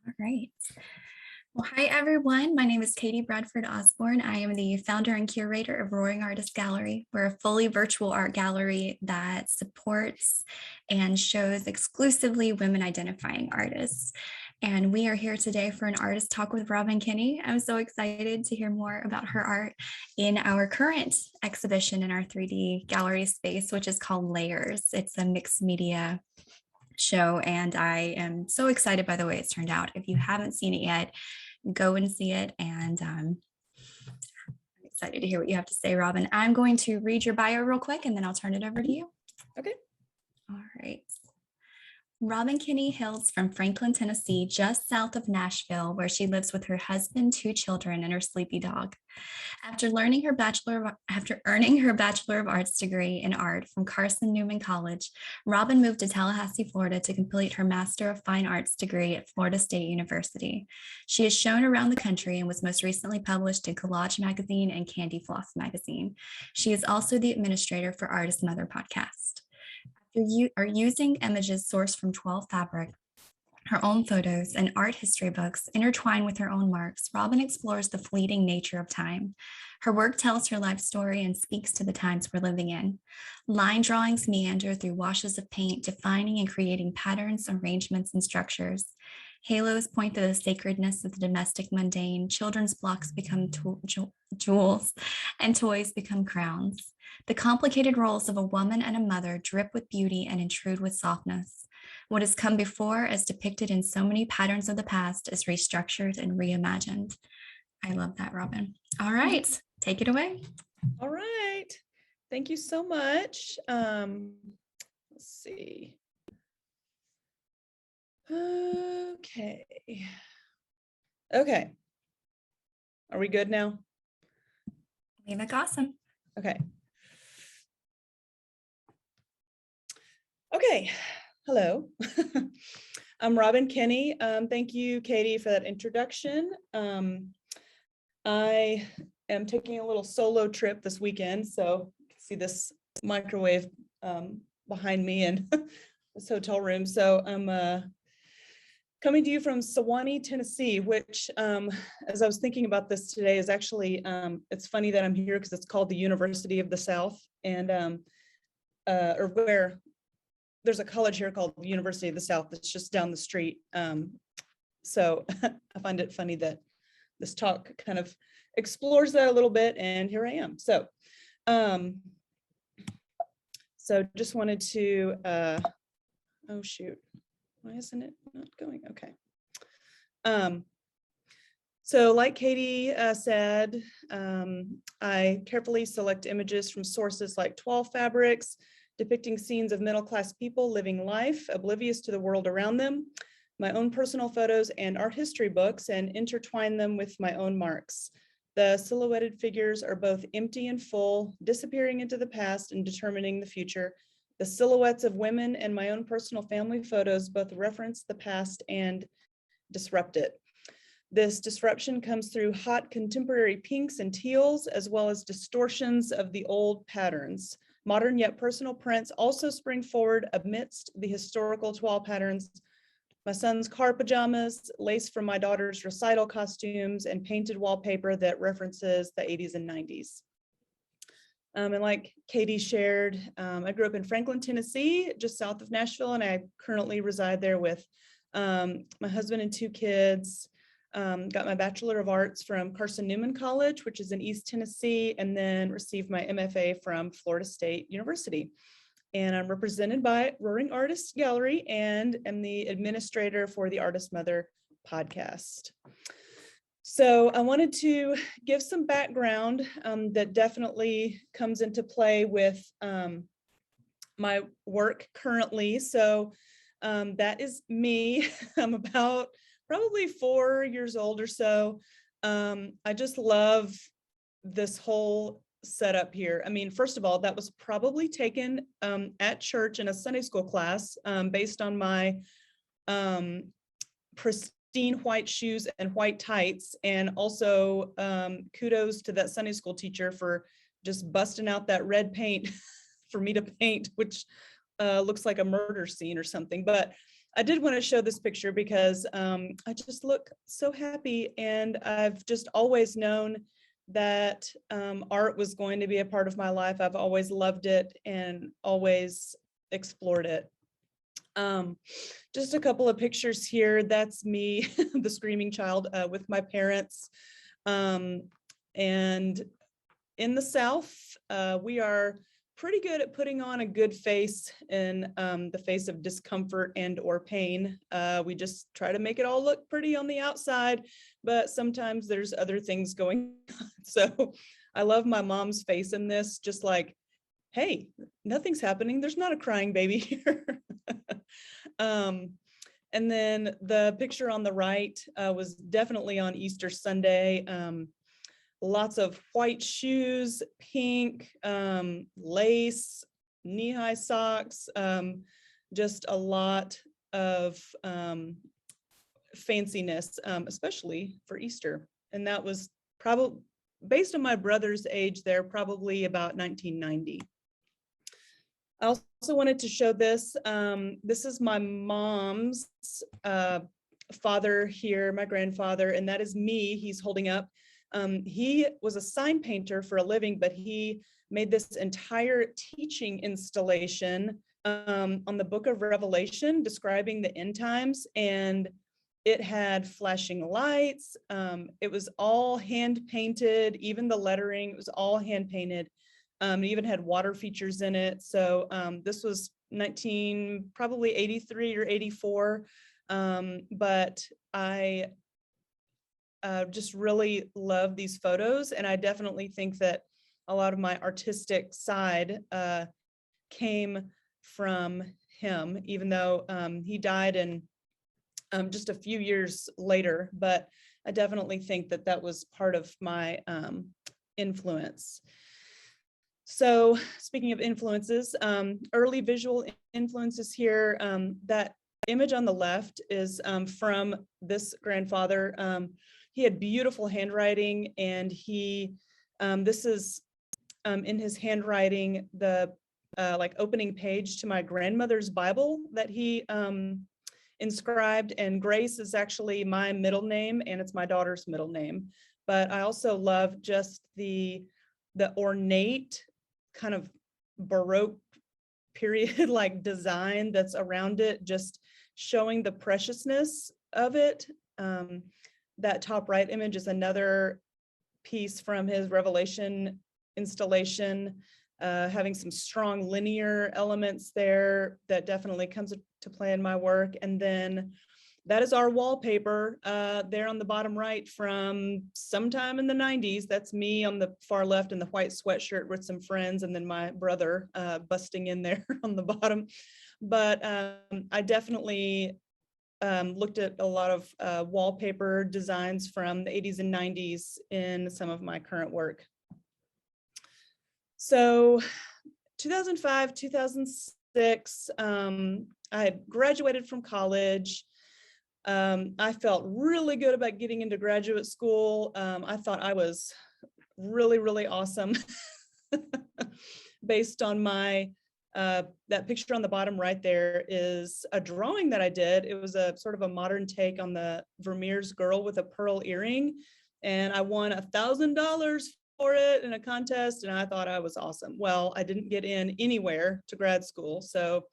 All right. Well, hi everyone. My name is Katie Bradford Osborne. I am the founder and curator of Roaring Artist Gallery. We're a fully virtual art gallery that supports and shows exclusively women identifying artists. And we are here today for an artist talk with Robin Kinney. I'm so excited to hear more about her art in our current exhibition in our 3D gallery space, which is called Layers. It's a mixed media show, and I am so excited by the way it's turned out. If you haven't seen it yet, go and see it. And I'm excited to hear what you have to say, Robin. I'm going to read your bio real quick and then I'll turn it over to you. Okay. All right. Robin Kinney hails from Franklin, Tennessee, just south of Nashville, where she lives with her husband, 2 children, and her sleepy dog. After earning her Bachelor of Arts degree in art from Carson-Newman College, Robin moved to Tallahassee, Florida to complete her Master of Fine Arts degree at Florida State University. She is shown around the country and was most recently published in Kolaj magazine and Floss magazine. She is also the administrator for Artist Mother podcast. You are using images sourced from toile fabric, her own photos, and art history books intertwined with her own marks. Robin explores the fleeting nature of time. Her work tells her life story and speaks to the times we're living in. Line drawings meander through washes of paint, defining and creating patterns, arrangements, and structures. Halos point to the sacredness of the domestic mundane. Children's blocks become jewels, and toys become crowns. The complicated roles of a woman and a mother drip with beauty and intrude with softness. What has come before, as depicted in so many patterns of the past, is restructured and reimagined. I love that, Robin. All right, take it away. All right. Thank you so much. Let's see. Okay. Okay. Are we good now? You look awesome. Okay. Okay. Hello. I'm Robin Kinney. Thank you, Katie, for that introduction. I am taking a little solo trip this weekend, so you can see this microwave behind me in this hotel room. So I'm coming to you from Sewanee, Tennessee, which, as I was thinking about this today, is actually, it's funny that I'm here because it's called the University of the South, and or where there's a college here called the University of the South that's just down the street. So I find it funny that this talk kind of explores that a little bit, and here I am. So, just wanted to, oh shoot, why isn't it not going? Okay. So like Katie said, I carefully select images from sources like toile fabrics, depicting scenes of middle-class people living life, oblivious to the world around them, my own personal photos and art history books, and intertwine them with my own marks. The silhouetted figures are both empty and full, disappearing into the past and determining the future. The silhouettes of women and my own personal family photos both reference the past and disrupt it. This disruption comes through hot contemporary pinks and teals, as well as distortions of the old patterns. Modern yet personal prints also spring forward amidst the historical toile patterns. My son's car pajamas, lace from my daughter's recital costumes, and painted wallpaper that references the 80s and 90s. And like Katie shared, I grew up in Franklin, Tennessee, just south of Nashville, and I currently reside there with my husband and 2 kids. Got my Bachelor of Arts from Carson-Newman College, which is in East Tennessee, and then received my MFA from Florida State University. And I'm represented by Roaring Artist Gallery and am the administrator for the Artist Mother podcast. So I wanted to give some background that definitely comes into play with my work currently. So that is me. I'm about probably 4 years old or so. I just love this whole setup here. I mean, first of all, that was probably taken at church in a Sunday school class based on my pristine white shoes and white tights. And also kudos to that Sunday school teacher for just busting out that red paint for me to paint, which looks like a murder scene or something. But I did want to show this picture because I just look so happy, and I've just always known that art was going to be a part of my life. I've always loved it and always explored it. Just a couple of pictures here. That's me, the screaming child, with my parents. And in the South, we are pretty good at putting on a good face in the face of discomfort and or pain. We just try to make it all look pretty on the outside, but sometimes there's other things going on. So I love my mom's face in this, just like, hey, nothing's happening. There's not a crying baby here. And then the picture on the right was definitely on Easter Sunday. Lots of white shoes, pink, lace, knee-high socks, just a lot of fanciness, especially for Easter. And that was probably, based on my brother's age there, probably about 1990. I also wanted to show this. This is my mom's father here, my grandfather, and that is me, he's holding up. He was a sign painter for a living, but he made this entire teaching installation on the book of Revelation describing the end times, and it had flashing lights. It was all hand painted, even the lettering, it was all hand painted. It even had water features in it. So this was probably 83 or 84. But I just really love these photos. And I definitely think that a lot of my artistic side came from him, even though he died in just a few years later. But I definitely think that that was part of my influence. So speaking of influences, early visual influences here, that image on the left is from this grandfather. He had beautiful handwriting, and this is in his handwriting, the like opening page to my grandmother's Bible that he inscribed, and Grace is actually my middle name, and it's my daughter's middle name. But I also love just the ornate kind of Baroque period like design that's around it, just showing the preciousness of it. That top right image is another piece from his Revelation installation, having some strong linear elements there that definitely comes to play in my work. And then that is our wallpaper there on the bottom right from sometime in the 90s. That's me on the far left in the white sweatshirt with some friends, and then my brother busting in there on the bottom. But I definitely looked at a lot of wallpaper designs from the 80s and 90s in some of my current work. So 2005, 2006, I had graduated from college. I felt really good about getting into graduate school. I thought I was really, really awesome based on my, that picture on the bottom right there is a drawing that I did. It was a sort of a modern take on the Vermeer's Girl with a Pearl Earring. And I won $1,000 for it in a contest, and I thought I was awesome. Well, I didn't get in anywhere to grad school. So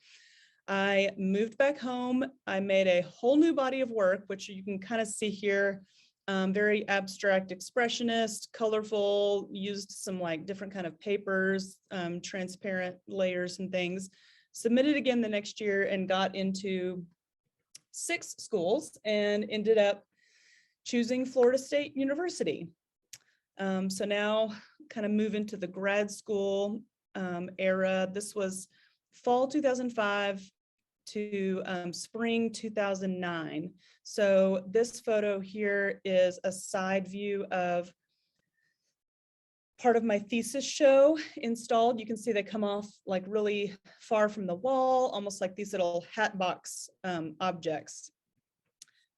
I moved back home. I made a whole new body of work, which you can kind of see here, very abstract, expressionist, colorful, used some like different kind of papers, transparent layers and things. Submitted again the next year and got into 6 schools and ended up choosing Florida State University. So now kind of move into the grad school era. This was fall 2005 to spring 2009. So this photo here is a side view of part of my thesis show installed. You can see they come off like really far from the wall, almost like these little hat box objects.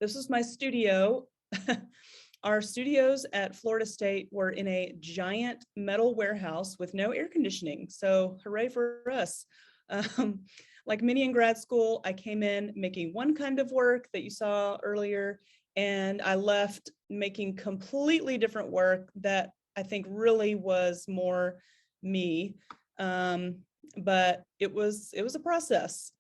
This is my studio. Our studios at Florida State were in a giant metal warehouse with no air conditioning. So hooray for us. Um, like many in grad school, I came in making one kind of work that you saw earlier, and I left making completely different work that I think really was more me. But it was a process.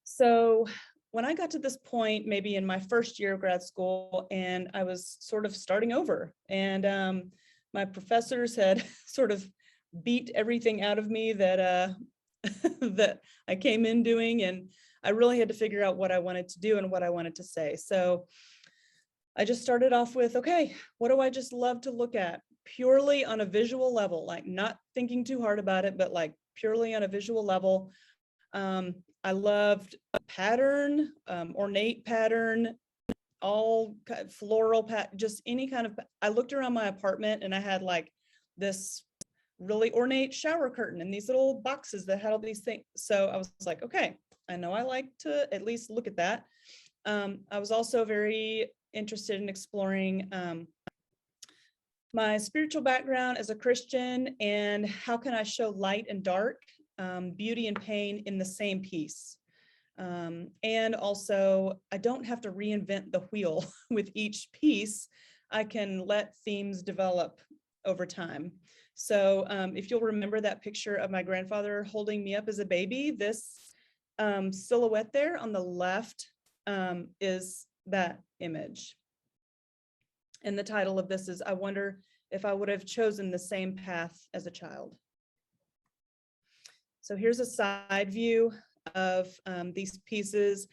So when I got to this point, maybe in my first year of grad school, and I was sort of starting over, and my professors had sort of beat everything out of me that that I came in doing, and I really had to figure out what I wanted to do and what I wanted to say. So I just started off with, okay, what do I just love to look at purely on a visual level, like not thinking too hard about it, but like purely on a visual level. I loved pattern, ornate pattern, all floral, just any kind of, I looked around my apartment and I had like this really ornate shower curtain and these little boxes that had all these things. So I was like, okay, I know I like to at least look at that. I was also very interested in exploring my spiritual background as a Christian and how can I show light and dark, beauty and pain in the same piece. And also, I don't have to reinvent the wheel with each piece. I can let themes develop over time. So if you'll remember that picture of my grandfather holding me up as a baby, this silhouette there on the left is that image. And the title of this is, I wonder if I would have chosen the same path as a child. So here's a side view of these pieces.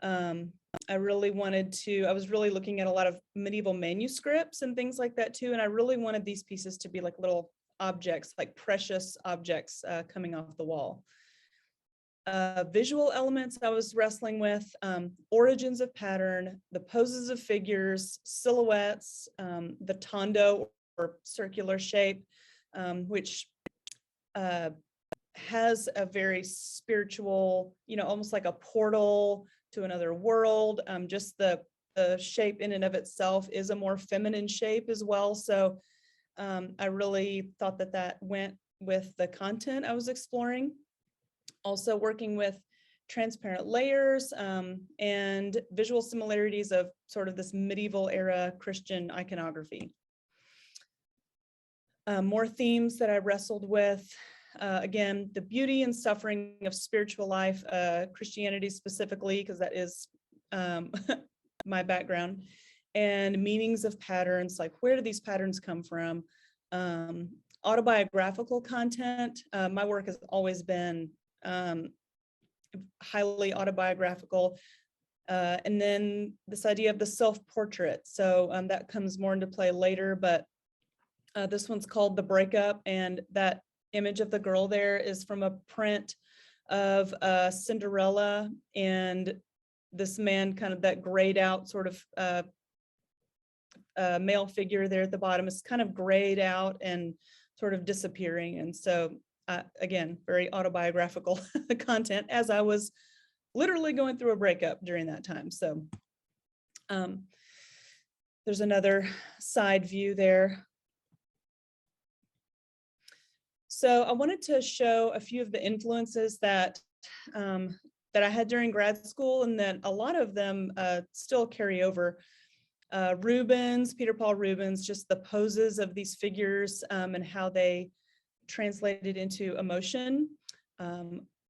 I was really looking at a lot of medieval manuscripts and things like that too. And I really wanted these pieces to be like little objects, like precious objects coming off the wall. Visual elements I was wrestling with, origins of pattern, the poses of figures, silhouettes, the tondo or circular shape, which has a very spiritual, almost like a portal to another world. Just the shape in and of itself is a more feminine shape as well. So I really thought that went with the content I was exploring. Also working with transparent layers and visual similarities of sort of this medieval era Christian iconography. More themes that I wrestled with, again, the beauty and suffering of spiritual life, Christianity specifically, because that is my background, and meanings of patterns, like where do these patterns come from? Autobiographical content. My work has always been highly autobiographical. And then this idea of the self-portrait. So that comes more into play later, but this one's called The Breakup, and that image of the girl there is from a print of Cinderella, and this man, kind of that grayed out sort of male figure there at the bottom is kind of grayed out and sort of disappearing. And so again, very autobiographical content, as I was literally going through a breakup during that time. So there's another side view there. So I wanted to show a few of the influences that I had during grad school, and that a lot of them still carry over. Rubens, Peter Paul Rubens, just the poses of these figures and how they translated into emotion.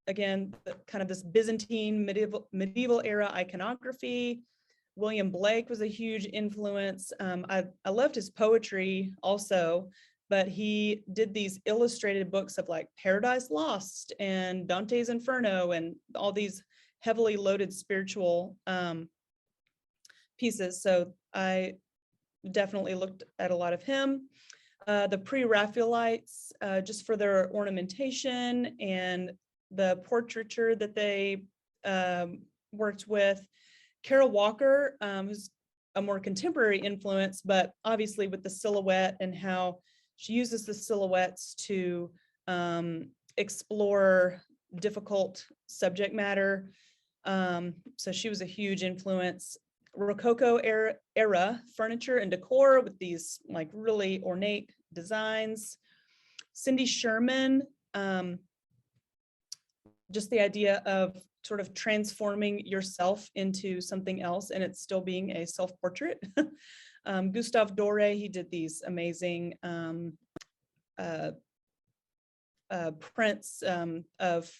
Again, kind of this Byzantine medieval era iconography. William Blake was a huge influence. I loved his poetry also, but he did these illustrated books of like Paradise Lost and Dante's Inferno and all these heavily loaded spiritual pieces. So I definitely looked at a lot of him. The pre-Raphaelites, just for their ornamentation and the portraiture that they worked with. Carol Walker, who's a more contemporary influence, but obviously with the silhouette and how she uses the silhouettes to explore difficult subject matter. So she was a huge influence. Rococo era furniture and decor with these like really ornate designs. Cindy Sherman, just the idea of sort of transforming yourself into something else and it's still being a self-portrait. Gustave Doré, he did these amazing prints of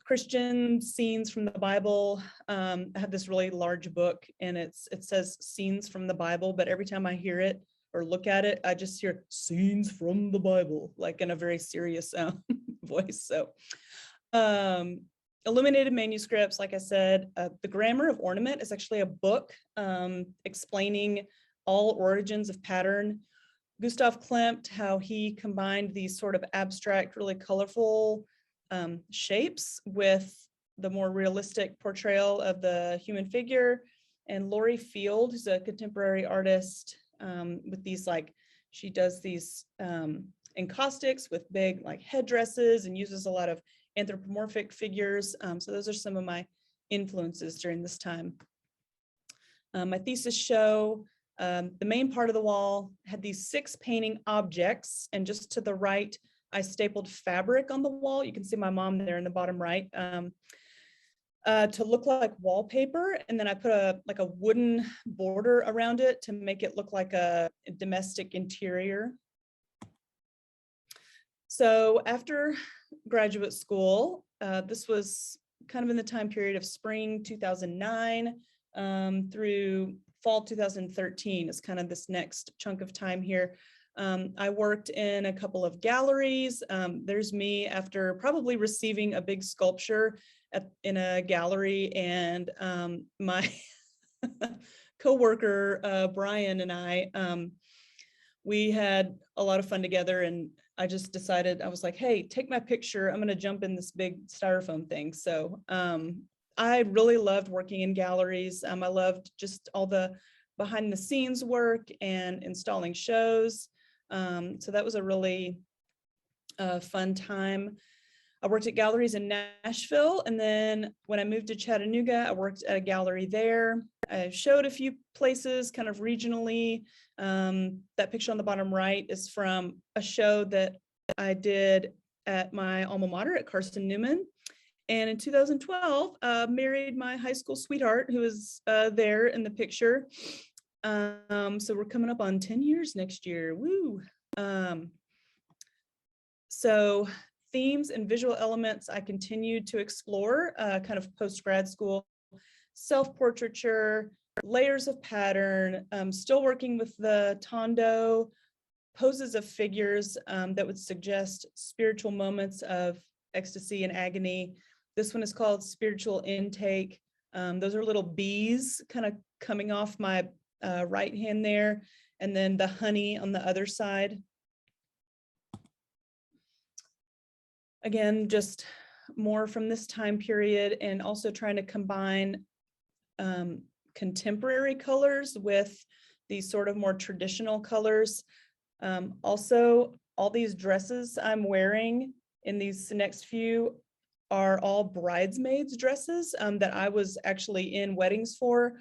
Christian scenes from the Bible. I have this really large book and it says scenes from the Bible, but every time I hear it or look at it, I just hear scenes from the Bible, like in a very serious voice. So illuminated manuscripts, like I said, The Grammar of Ornament is actually a book explaining all origins of pattern. Gustav Klimt, how he combined these sort of abstract, really colorful shapes with the more realistic portrayal of the human figure. And Laurie Field, who's a contemporary artist with these, like, she does these encaustics with big like headdresses and uses a lot of anthropomorphic figures. So those are some of my influences during this time. My thesis show, the main part of the wall had these 6 painting objects, and just to the right, I stapled fabric on the wall. You can see my mom there in the bottom right, to look like wallpaper. And then I put a wooden border around it to make it look like a domestic interior. So after graduate school, this was kind of in the time period of spring 2009 through fall 2013 is kind of this next chunk of time here. I worked in a couple of galleries. There's me after probably receiving a big sculpture in a gallery, and my co-worker Brian and I, we had a lot of fun together, and I just decided, I was like, hey, take my picture. I'm going to jump in this big styrofoam thing. So I really loved working in galleries. I loved just all the behind the scenes work and installing shows. So that was a really fun time. I worked at galleries in Nashville, and then when I moved to Chattanooga, I worked at a gallery there. I showed a few places kind of regionally. That picture on the bottom right is from a show that I did at my alma mater at Carson-Newman. And in 2012, married my high school sweetheart, who is there in the picture. So we're coming up on 10 years next year. Woo! So themes and visual elements I continued to explore kind of post-grad school, self-portraiture, layers of pattern, still working with the tondo, poses of figures that would suggest spiritual moments of ecstasy and agony. This one is called Spiritual Intake. Those are little bees kind of coming off my right hand there, and then the honey on the other side. Again, just more from this time period, and also trying to combine contemporary colors with these sort of more traditional colors. Also, all these dresses I'm wearing in these next few are all bridesmaids dresses that I was actually in weddings for.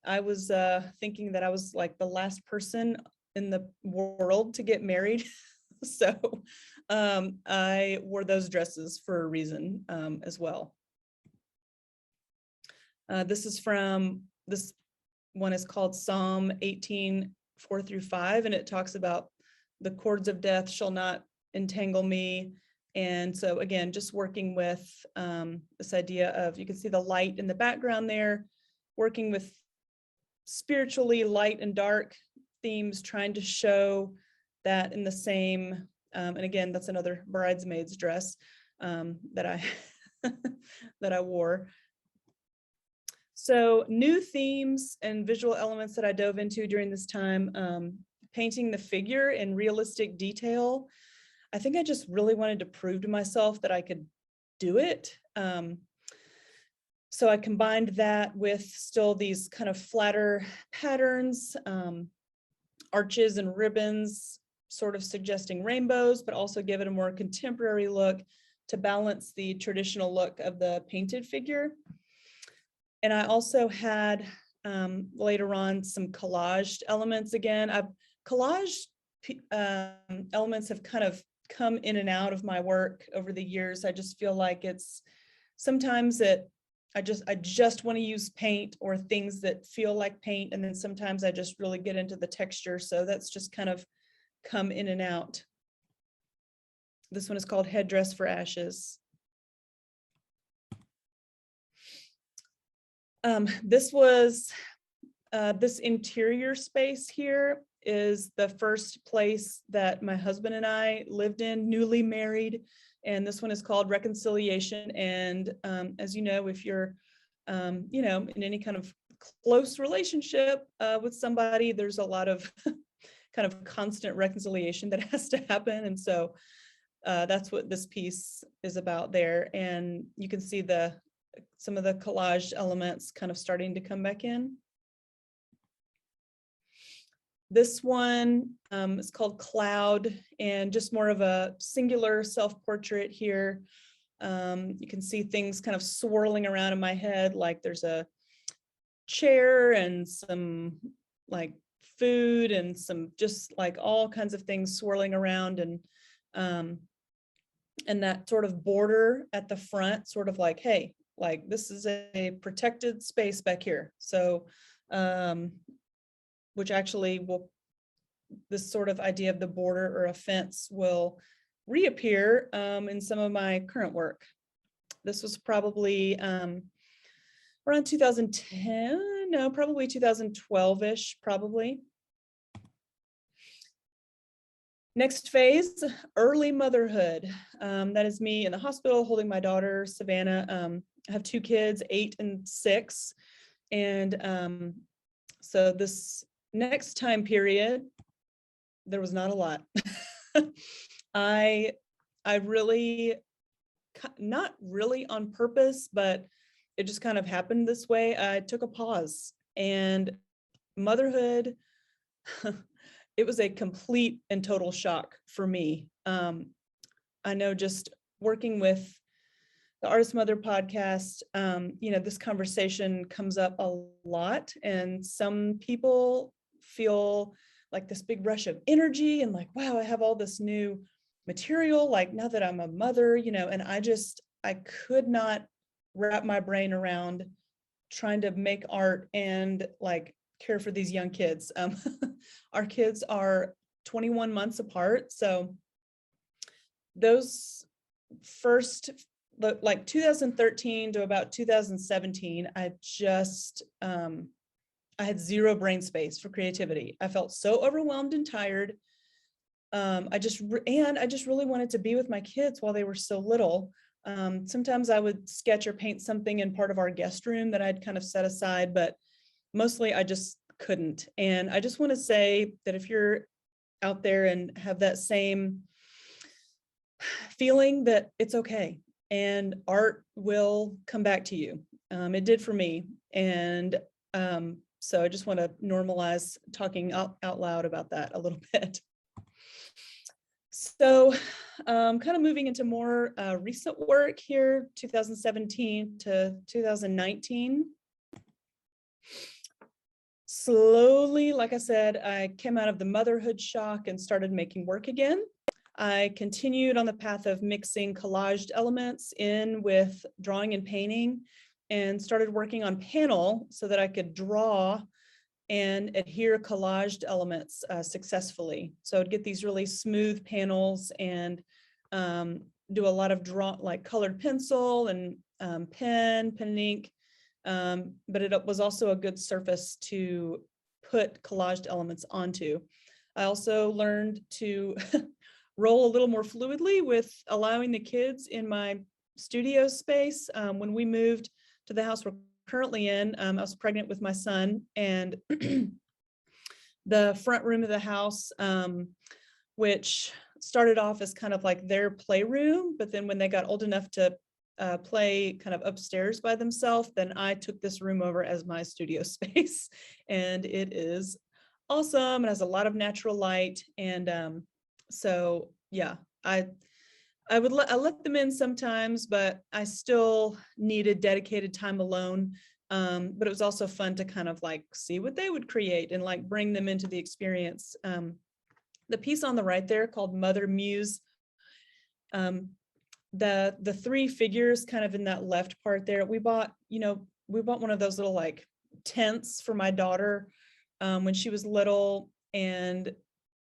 I was thinking that I was like the last person in the world to get married. So I wore those dresses for a reason as well. This one is called Psalm 18, 4-5, and it talks about the cords of death shall not entangle me. And so again, just working with this idea of, you can see the light in the background there, working with spiritually light and dark themes, trying to show that in the same, and again, that's another bridesmaid's dress that I that I wore. So new themes and visual elements that I dove into during this time, painting the figure in realistic detail. I think I just really wanted to prove to myself that I could do it. So I combined that with still these kind of flatter patterns, arches and ribbons, sort of suggesting rainbows, but also give it a more contemporary look to balance the traditional look of the painted figure. And I also had later on some collaged elements again. Collage elements have kind of come in and out of my work over the years. I just feel like it's sometimes that I just want to use paint or things that feel like paint. And then sometimes I just really get into the texture. So that's just kind of come in and out. This one is called Headdress for Ashes. This interior space here is the first place that my husband and I lived in, newly married. And this one is called Reconciliation. And as you know, if you're, in any kind of close relationship with somebody, there's a lot of kind of constant reconciliation that has to happen. And so that's what this piece is about there. And you can see some of the collage elements kind of starting to come back in. This one is called Cloud, and just more of a singular self-portrait here. You can see things kind of swirling around in my head, like there's a chair and some like food and some just like all kinds of things swirling around, and that sort of border at the front, sort of like, hey, like this is a protected space back here. So which actually will, this sort of idea of the border or a fence will reappear in some of my current work. This was probably around 2010, no, probably 2012-ish, probably. Next phase, early motherhood. That is me in the hospital holding my daughter, Savannah. I have two kids, 8 and 6. And so this next time period, there was not a lot. I really, not really on purpose, but it just kind of happened this way. I took a pause, and motherhood, it was a complete and total shock for me. I know just working with the Artist Mother podcast, this conversation comes up a lot, and some people feel like this big rush of energy and like, wow, I have all this new material, like now that I'm a mother, and I could not wrap my brain around trying to make art and like care for these young kids. Our kids are 21 months apart. So those first, like 2013 to about 2017, I had zero brain space for creativity. I felt so overwhelmed and tired. I just really wanted to be with my kids while they were so little. Sometimes I would sketch or paint something in part of our guest room that I'd kind of set aside, but mostly I just couldn't. And I just want to say that if you're out there and have that same feeling, that it's okay, and art will come back to you. It did for me. And so I just want to normalize talking out loud about that a little bit. So kind of moving into more recent work here, 2017 to 2019. Slowly, like I said, I came out of the motherhood shock and started making work again. I continued on the path of mixing collaged elements in with drawing and painting, and started working on panel so that I could draw and adhere collaged elements successfully. So I'd get these really smooth panels and do a lot of like colored pencil and pen and ink. But it was also a good surface to put collaged elements onto. I also learned to roll a little more fluidly with allowing the kids in my studio space. When we moved to the house we're currently in, I was pregnant with my son, and the front room of the house, which started off as kind of like their playroom, but then when they got old enough to play kind of upstairs by themselves, then I took this room over as my studio space, and it is awesome. It has a lot of natural light, and so yeah, I let them in sometimes, but I still needed dedicated time alone. But it was also fun to kind of like see what they would create and like bring them into the experience. The piece on the right there called Mother Muse The three figures kind of in that left part there, we bought one of those little like tents for my daughter when she was little, and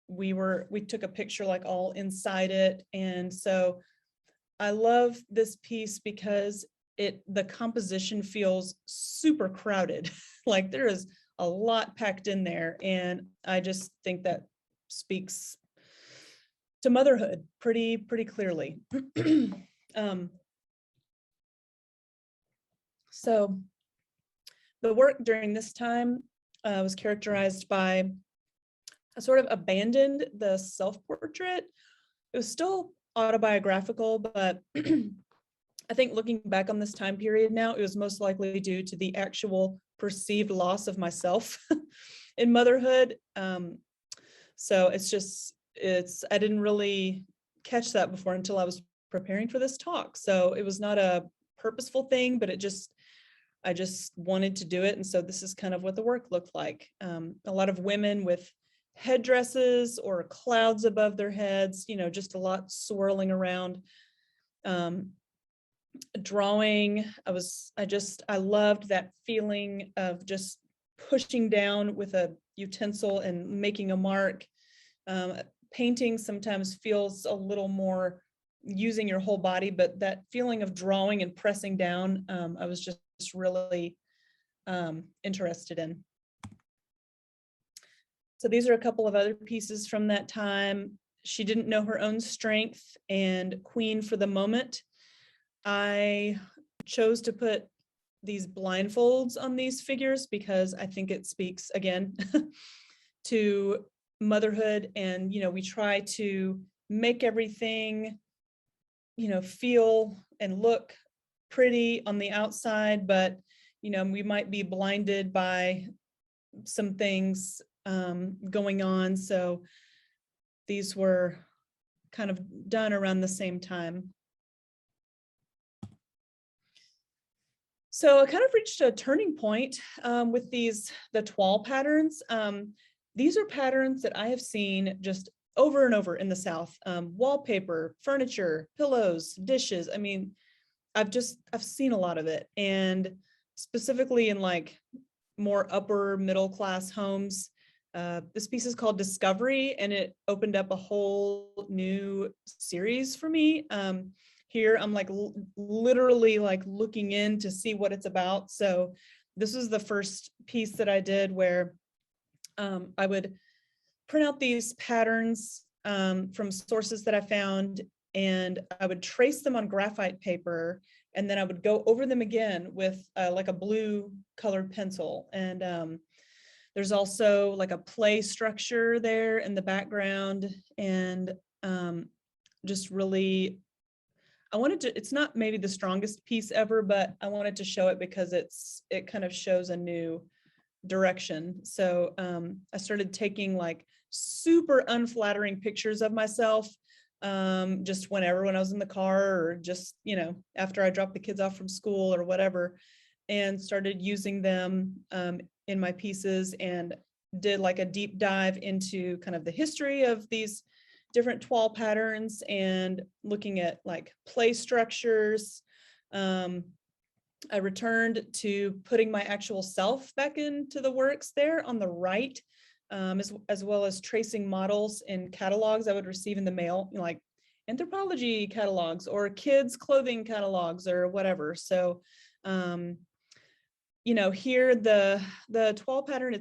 we took a picture like all inside it. And so I love this piece because the composition feels super crowded. Like there is a lot packed in there, and I just think that speaks to motherhood pretty clearly. So the work during this time was characterized by I sort of abandoned the self-portrait. It was still autobiographical, but I think looking back on this time period now, it was most likely due to the actual perceived loss of myself in motherhood. So I didn't really catch that before until I was preparing for this talk. So it was not a purposeful thing, but I just wanted to do it. And so this is kind of what the work looked like. A lot of women with headdresses or clouds above their heads, just a lot swirling around. Drawing, I loved that feeling of just pushing down with a utensil and making a mark. Painting sometimes feels a little more using your whole body, but that feeling of drawing and pressing down, I was just really interested in. So these are a couple of other pieces from that time. She didn't know her own strength and queen for the moment. I chose to put these blindfolds on these figures because I think it speaks again to motherhood. And, we try to make everything, feel and look pretty on the outside, but, we might be blinded by some things going on. So these were kind of done around the same time. So I kind of reached a turning point with the toile patterns. These are patterns that I have seen just over and over in the South. Wallpaper, furniture, pillows, dishes. I mean, I've seen a lot of it, and specifically in like more upper middle class homes. This piece is called Discovery, and it opened up a whole new series for me. Here I'm like literally like looking in to see what it's about. So this was the first piece that I did where I would print out these patterns from sources that I found, and I would trace them on graphite paper, and then I would go over them again with like a blue colored pencil. And there's also like a play structure there in the background, and just really, it's not maybe the strongest piece ever, but I wanted to show it because it kind of shows a new direction. So I started taking like super unflattering pictures of myself just when I was in the car, or just, after I dropped the kids off from school or whatever, and started using them in my pieces, and did like a deep dive into kind of the history of these different toile patterns and looking at like play structures. I returned to putting my actual self back into the works there on the right, as well as tracing models in catalogs I would receive in the mail, like anthropology catalogs or kids clothing catalogs or whatever. So, here the toile pattern,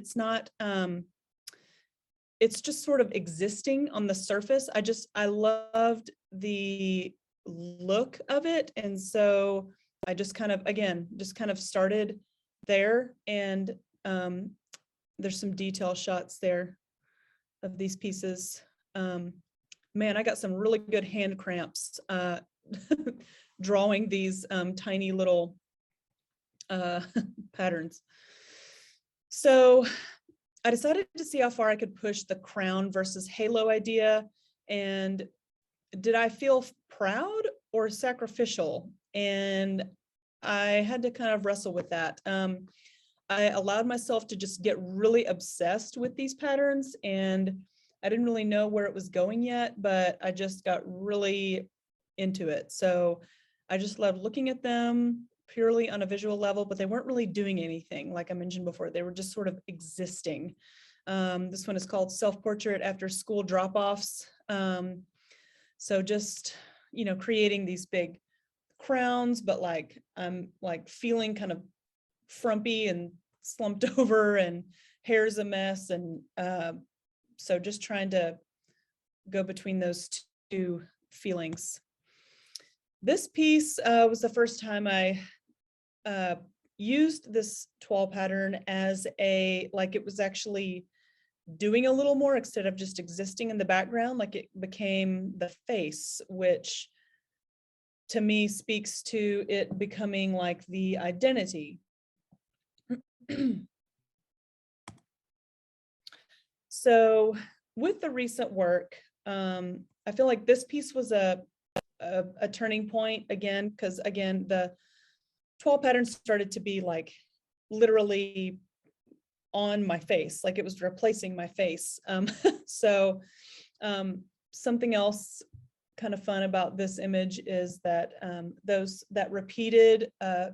it's just sort of existing on the surface. I loved the look of it. And so I just kind of started there. And there's some detail shots there of these pieces. Man, I got some really good hand cramps drawing these tiny little patterns. So I decided to see how far I could push the crown versus halo idea. And did I feel proud or sacrificial? And I had to kind of wrestle with that. I allowed myself to just get really obsessed with these patterns, and I didn't really know where it was going yet, but I just got really into it. So I just loved looking at them purely on a visual level, but they weren't really doing anything. Like I mentioned before, they were just sort of existing. This one is called Self-Portrait After School Drop-Offs. So just, creating these big crowns, but like I'm like feeling kind of frumpy and slumped over and hair's a mess. And so just trying to go between those two feelings. This piece was the first time I used this toile pattern as like it was actually doing a little more instead of just existing in the background. Like it became the face, which to me speaks to it becoming like the identity. So with the recent work, I feel like this piece was a turning point again, because again, the toile pattern started to be like literally on my face, like it was replacing my face. So something else kind of fun about this image is that that repeated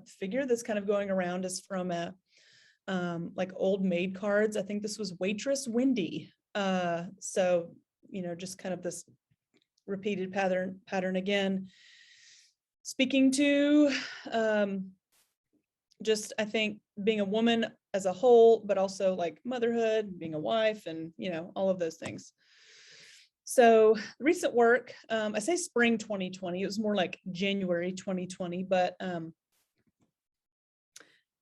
figure that's kind of going around is from a like old maid cards. I think this was Waitress Wendy. So, just kind of this repeated pattern again, speaking to just, I think, being a woman as a whole, but also like motherhood, being a wife, and, all of those things. So recent work, I say spring 2020, it was more like January 2020, but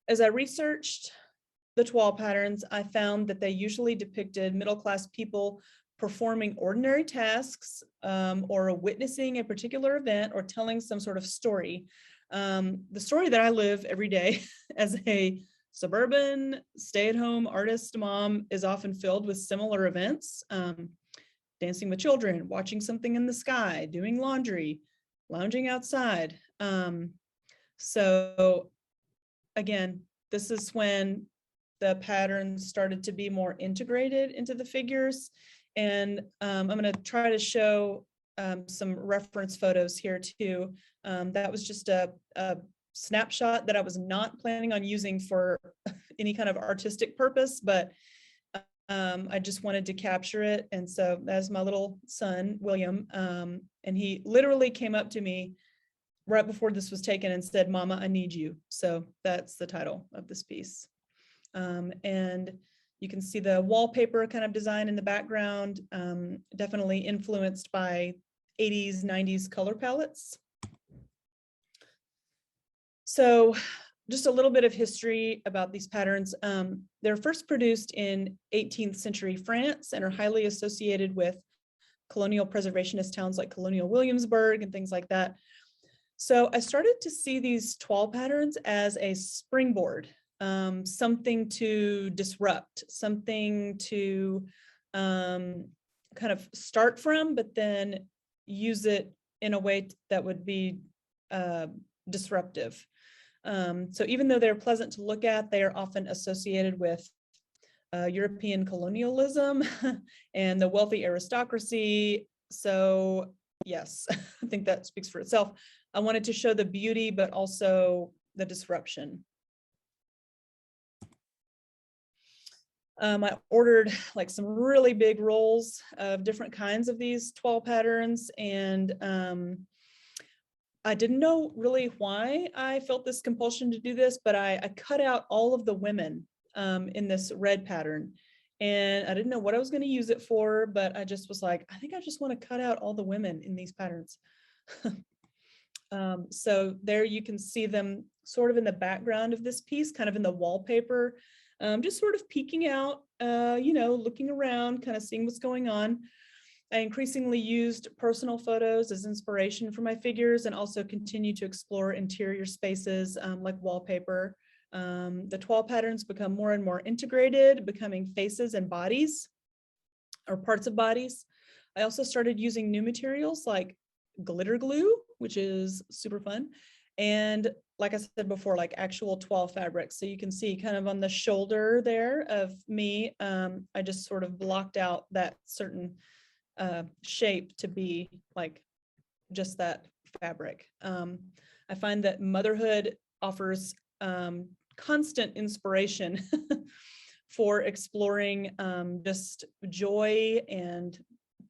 as I researched the toile patterns, I found that they usually depicted middle-class people performing ordinary tasks or witnessing a particular event or telling some sort of story. The story that I live every day as a suburban stay-at-home artist mom is often filled with similar events. Dancing with children, watching something in the sky, doing laundry, lounging outside. So again, this is when the patterns started to be more integrated into the figures. And I'm going to try to show some reference photos here too. That was just a snapshot that I was not planning on using for any kind of artistic purpose, but I just wanted to capture it. And so that's my little son, William. And he literally came up to me right before this was taken and said, "Mama, I need you." So that's the title of this piece. And you can see the wallpaper kind of design in the background, definitely influenced by 80s, 90s color palettes. So just a little bit of history about these patterns. They're first produced in 18th century France and are highly associated with colonial preservationist towns like Colonial Williamsburg and things like that. So I started to see these toile patterns as a springboard, something to disrupt, something to kind of start from, but then use it in a way that would be disruptive. So even though they're pleasant to look at, they are often associated with European colonialism and the wealthy aristocracy. So yes, I think that speaks for itself. I wanted to show the beauty, but also the disruption. I ordered like some really big rolls of different kinds of these toile patterns, and I didn't know really why I felt this compulsion to do this, but I cut out all of the women in this red pattern, and I didn't know what I was going to use it for, but I just was like, I think I just want to cut out all the women in these patterns. So there you can see them sort of in the background of this piece, kind of in the wallpaper, just sort of peeking out, looking around, kind of seeing what's going on. I increasingly used personal photos as inspiration for my figures and also continue to explore interior spaces like wallpaper. The toile patterns become more and more integrated, becoming faces and bodies or parts of bodies. I also started using new materials like glitter glue, which is super fun. And like I said before, like actual toile fabric. So you can see kind of on the shoulder there of me, I just sort of blocked out that certain shape to be like just that fabric. I find that motherhood offers constant inspiration for exploring just joy and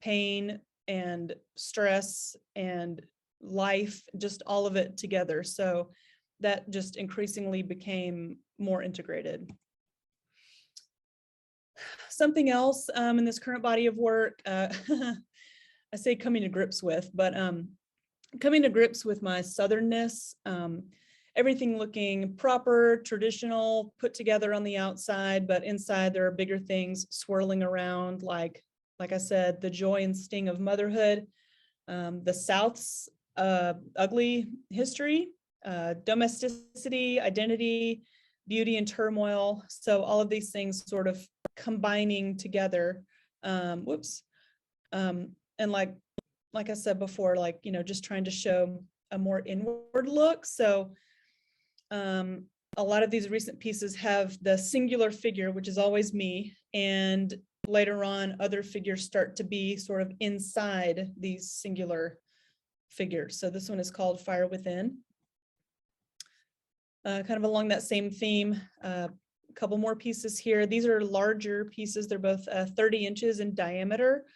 pain and stress and life, just all of it together. So that just increasingly became more integrated. Something else in this current body of work, I say coming to grips with, but coming to grips with my southernness, everything looking proper, traditional, put together on the outside, but inside there are bigger things swirling around, like I said, the joy and sting of motherhood, the South's ugly history, domesticity, identity, beauty and turmoil. So all of these things sort of combining together. And like I said before, like, you know, just trying to show a more inward look. So a lot of these recent pieces have the singular figure, which is always me, and later on other figures start to be sort of inside these singular figures. So this one is called Fire Within. Kind of along that same theme, a couple more pieces here. These are larger pieces. They're both 30 inches in diameter.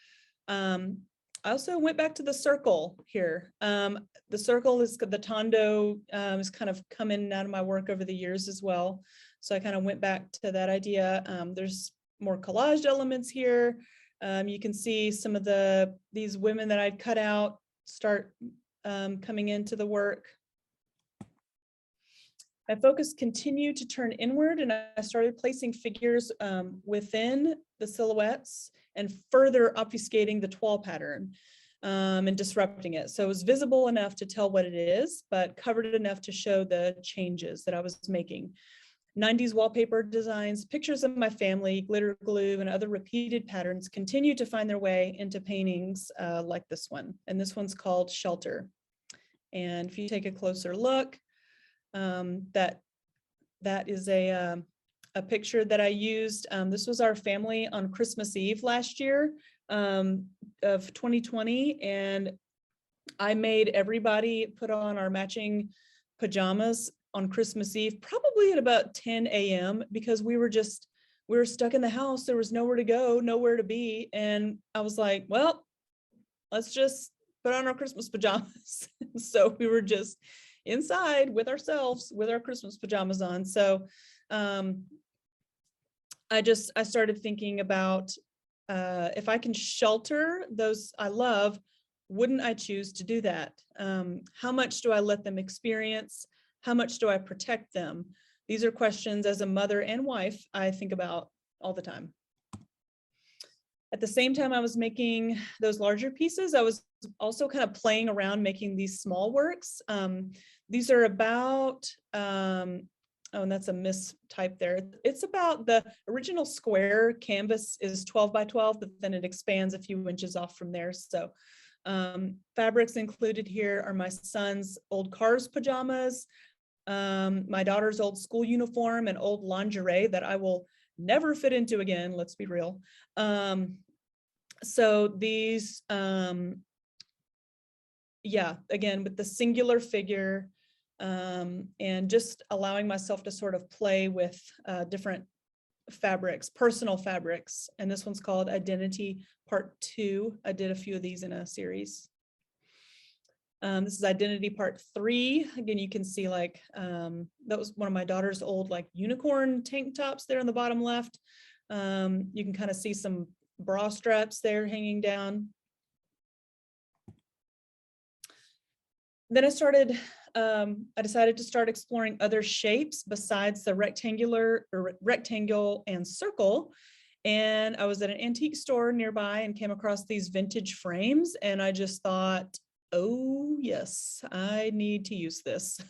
I also went back to the circle here. The circle is the tondo, has kind of come in and out of my work over the years as well. So I kind of went back to that idea. There's more collaged elements here. You can see some of these women that I'd cut out start coming into the work. My focus continued to turn inward, and I started placing figures within the silhouettes and further obfuscating the toile pattern and disrupting it. So it was visible enough to tell what it is, but covered enough to show the changes that I was making. 90s wallpaper designs, pictures of my family, glitter glue, and other repeated patterns continue to find their way into paintings like this one. And this one's called Shelter. And if you take a closer look, that is a picture that I used. This was our family on Christmas Eve last year of 2020, and I made everybody put on our matching pajamas on Christmas Eve, probably at about 10 a.m. because we were stuck in the house. There was nowhere to go, nowhere to be. And I was like, well, let's just put on our Christmas pajamas. So we were just inside with ourselves with our Christmas pajamas on. So I started thinking about if I can shelter those I love, wouldn't I choose to do that? How much do I let them experience? How much do I protect them? These are questions as a mother and wife I think about all the time. At the same time I was making those larger pieces, I was also kind of playing around making these small works. These are about, oh, and that's a mistype there. It's about the original square canvas is 12 by 12, but then it expands a few inches off from there. So fabrics included here are my son's old Cars pajamas, my daughter's old school uniform, and old lingerie that I will never fit into again, let's be real. So these, yeah, again, with the singular figure, and just allowing myself to sort of play with different fabrics, personal fabrics. And this one's called Identity Part 2. I did a few of these in a series. This is Identity Part 3. Again, you can see like, that was one of my daughter's old like unicorn tank tops there on the bottom left. You can kind of see some bra straps there hanging down. Then I decided to start exploring other shapes besides the rectangle and circle. And I was at an antique store nearby and came across these vintage frames. And I just thought, oh yes, I need to use this.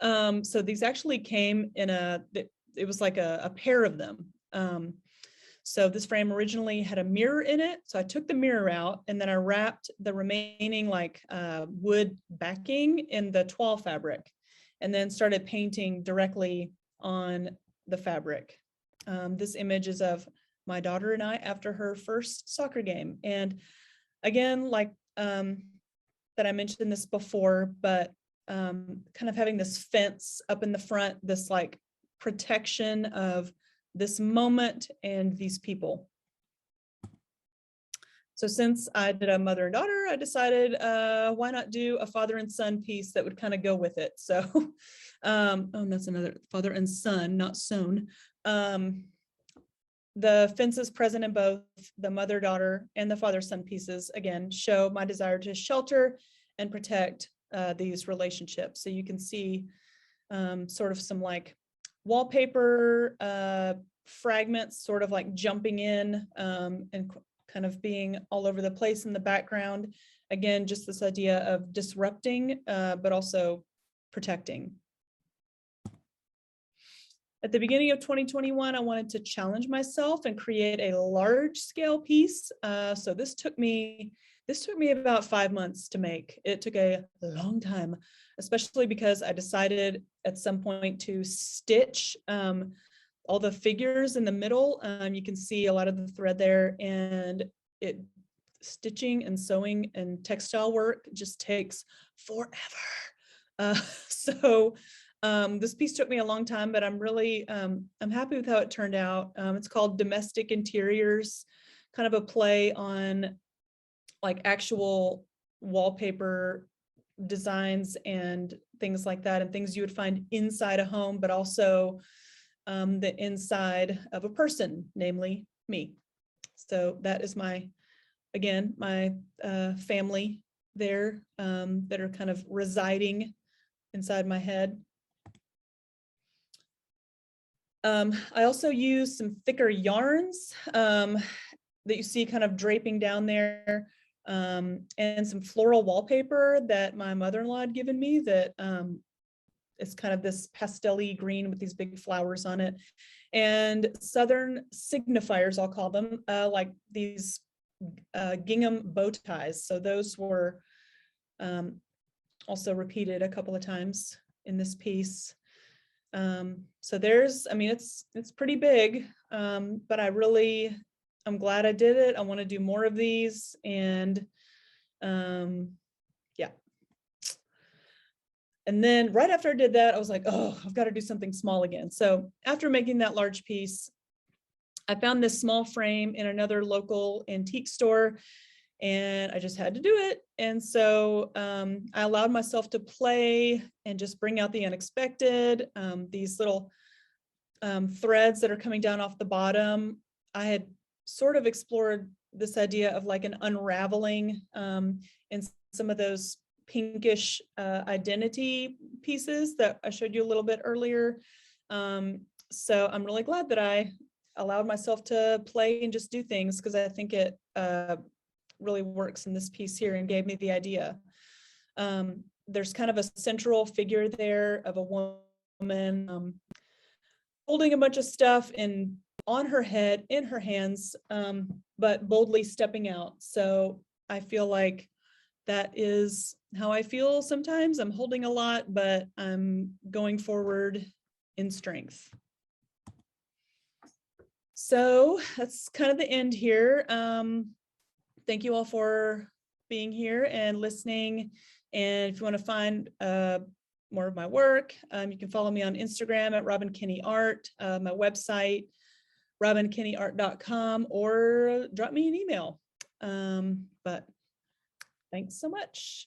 So these actually came in it was like a pair of them. So this frame originally had a mirror in it. So I took the mirror out and then I wrapped the remaining like wood backing in the toile fabric and then started painting directly on the fabric. This image is of my daughter and I after her first soccer game. And again, like that I mentioned this before, but kind of having this fence up in the front, this like protection of this moment and these people. So since I did a mother and daughter, I decided why not do a father and son piece that would kind of go with it. So, oh, that's another father and son, not son. The fences present in both the mother-daughter and the father-son pieces, again, show my desire to shelter and protect these relationships. So you can see sort of some like wallpaper fragments sort of like jumping in and kind of being all over the place in the background. Again, just this idea of disrupting, but also protecting. At the beginning of 2021, I wanted to challenge myself and create a large scale piece. So this took me about 5 months to make. It took a long time, especially because I decided at some point to stitch all the figures in the middle. You can see a lot of the thread there, and stitching and sewing and textile work just takes forever. So this piece took me a long time, but I'm really, I'm happy with how it turned out. It's called Domestic Interiors, kind of a play on like actual wallpaper designs and things like that, and things you would find inside a home, but also the inside of a person, namely me. So that is my family there that are kind of residing inside my head. I also use some thicker yarns that you see kind of draping down there, and some floral wallpaper that my mother-in-law had given me that it's kind of this pastel-y green with these big flowers on it, and Southern signifiers, I'll call them, like these gingham bow ties. So those were also repeated a couple of times in this piece. So there's, I mean, it's pretty big, but I'm glad I did it. I want to do more of these, and yeah. And then right after I did that, I was like, oh, I've got to do something small again. So after making that large piece, I found this small frame in another local antique store, and I just had to do it. And so I allowed myself to play and just bring out the unexpected. These little threads that are coming down off the bottom, I had sort of explored this idea of like an unraveling in some of those pinkish identity pieces that I showed you a little bit earlier. So I'm really glad that I allowed myself to play and just do things, because I think it really works in this piece here and gave me the idea. There's kind of a central figure there of a woman holding a bunch of stuff on her head, in her hands, but boldly stepping out. So I feel like that is how I feel sometimes. I'm holding a lot, but I'm going forward in strength. So that's kind of the end here. Thank you all for being here and listening. And if you want to find more of my work, you can follow me on Instagram at Robin Kinney Art, my website, robinkinneyart.com, or drop me an email. But thanks so much.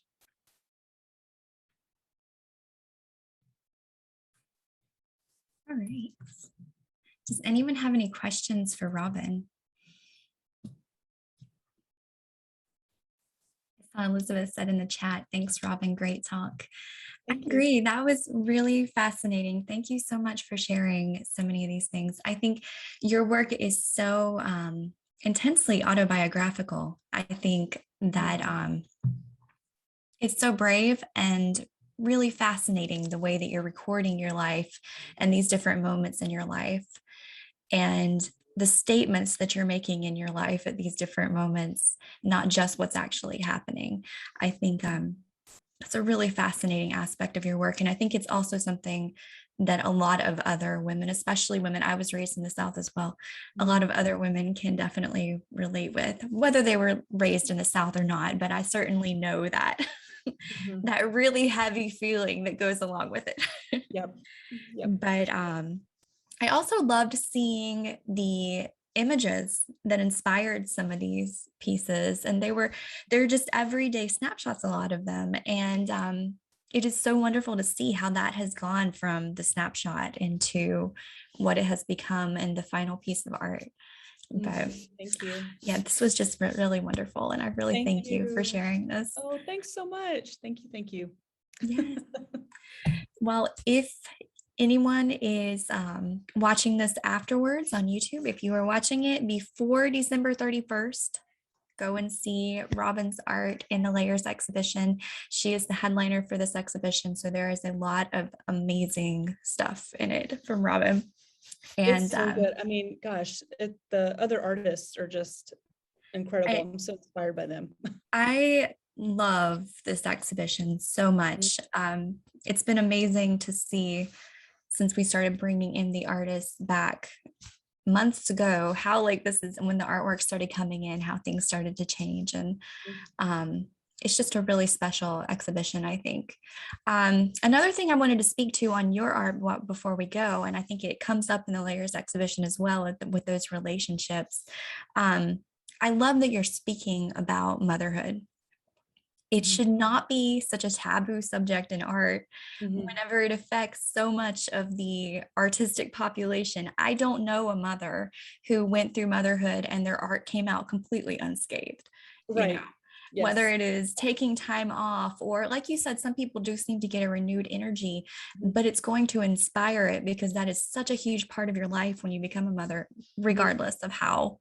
All right. Does anyone have any questions for Robin? I saw Elizabeth said in the chat, thanks, Robin, great talk. I agree. That was really fascinating. Thank you so much for sharing so many of these things. I think your work is so intensely autobiographical. I think that it's so brave and really fascinating the way that you're recording your life and these different moments in your life, and the statements that you're making in your life at these different moments, not just what's actually happening. I think That's a really fascinating aspect of your work. And I think it's also something that a lot of other women, especially women, I was raised in the South as well, a lot of other women can definitely relate with, whether they were raised in the South or not. But I certainly know that Mhm. that really heavy feeling that goes along with it. Yep. Yep. But I also loved seeing the images that inspired some of these pieces, and they're just everyday snapshots, a lot of them. And it is so wonderful to see how that has gone from the snapshot into what it has become and the final piece of art. But Thank you. yeah, this was just really wonderful, and I really Thank thank you for you. sharing this. Oh, thanks so much. Thank you. Thank you. Yes. Well, if anyone is watching this afterwards on YouTube, if you are watching it before December 31st, go and see Robin's art in the Layers exhibition. She is the headliner for this exhibition, so there is a lot of amazing stuff in it from Robin. And It's so good. I mean, gosh, the other artists are just incredible. I'm so inspired by them. I love this exhibition so much. It's been amazing to see since we started bringing in the artists back months ago, how like this is when the artwork started coming in, how things started to change. And it's just a really special exhibition, I think. Another thing I wanted to speak to on your art before we go, and I think it comes up in the Layers exhibition as well with those relationships. I love that you're speaking about motherhood. It should not be such a taboo subject in art whenever it affects so much of the artistic population. I don't know a mother who went through motherhood and their art came out completely unscathed. Right. You know, Yes. whether it is taking time off, or like you said, some people do seem to get a renewed energy, but it's going to inspire it, because that is such a huge part of your life when you become a mother, regardless of how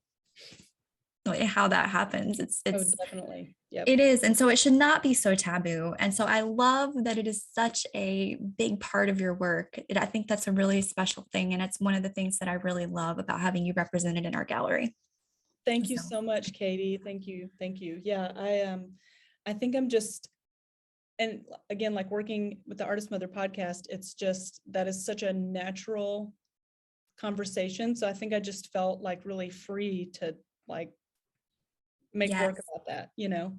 that happens. Oh, definitely. Yep. It is. And so it should not be so taboo. And so I love that it is such a big part of your work. I think that's a really special thing. And it's one of the things that I really love about having you represented in our gallery. Thank you so much, Katie. Thank you. Thank you. Yeah, I think I'm just, and again, like working with the Artist Mother podcast, it's just, that is such a natural conversation. So I think I just felt like really free to like make work about that, you know?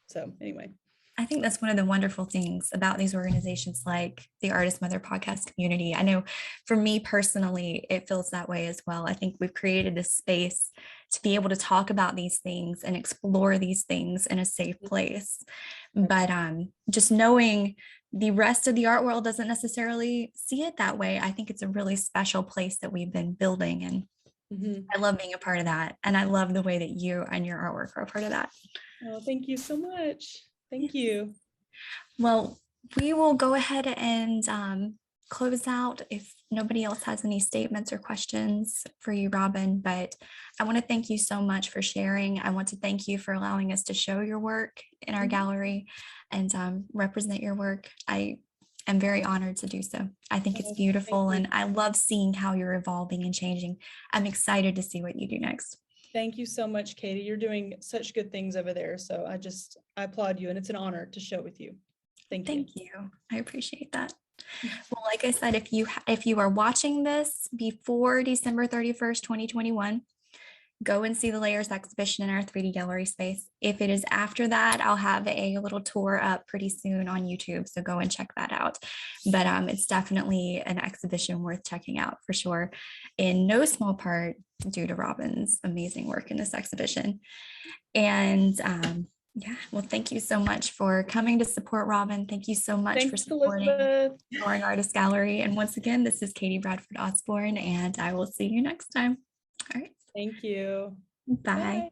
So anyway. I think that's one of the wonderful things about these organizations like the Artist Mother podcast community. I know for me personally, it feels that way as well. I think we've created this space to be able to talk about these things and explore these things in a safe place. But just knowing the rest of the art world doesn't necessarily see it that way, I think it's a really special place that we've been building. And I love being a part of that. And I love the way that you and your artwork are a part of that. Oh, thank you so much. Thank you. Well, we will go ahead and close out if nobody else has any statements or questions for you, Robin. But I want to thank you so much for sharing. I want to thank you for allowing us to show your work in our gallery and represent your work. I am very honored to do so. I think it's beautiful, and I love seeing how you're evolving and changing. I'm excited to see what you do next. Thank you so much, Katie. You're doing such good things over there. So I applaud you, and it's an honor to show with you. Thank you. Thank you. I appreciate that. Well, like I said, if you are watching this before December 31st, 2021, go and see the Layers exhibition in our 3D gallery space. If it is after that, I'll have a little tour up pretty soon on YouTube, so go and check that out. But it's definitely an exhibition worth checking out for sure, in no small part due to Robin's amazing work in this exhibition. And yeah, well, thank you so much for coming to support Robin. Thank you so much for supporting Soaring Artist Gallery. And once again, this is Katie Bradford Osborne, and I will see you next time. All right. Thank you. Bye. Bye.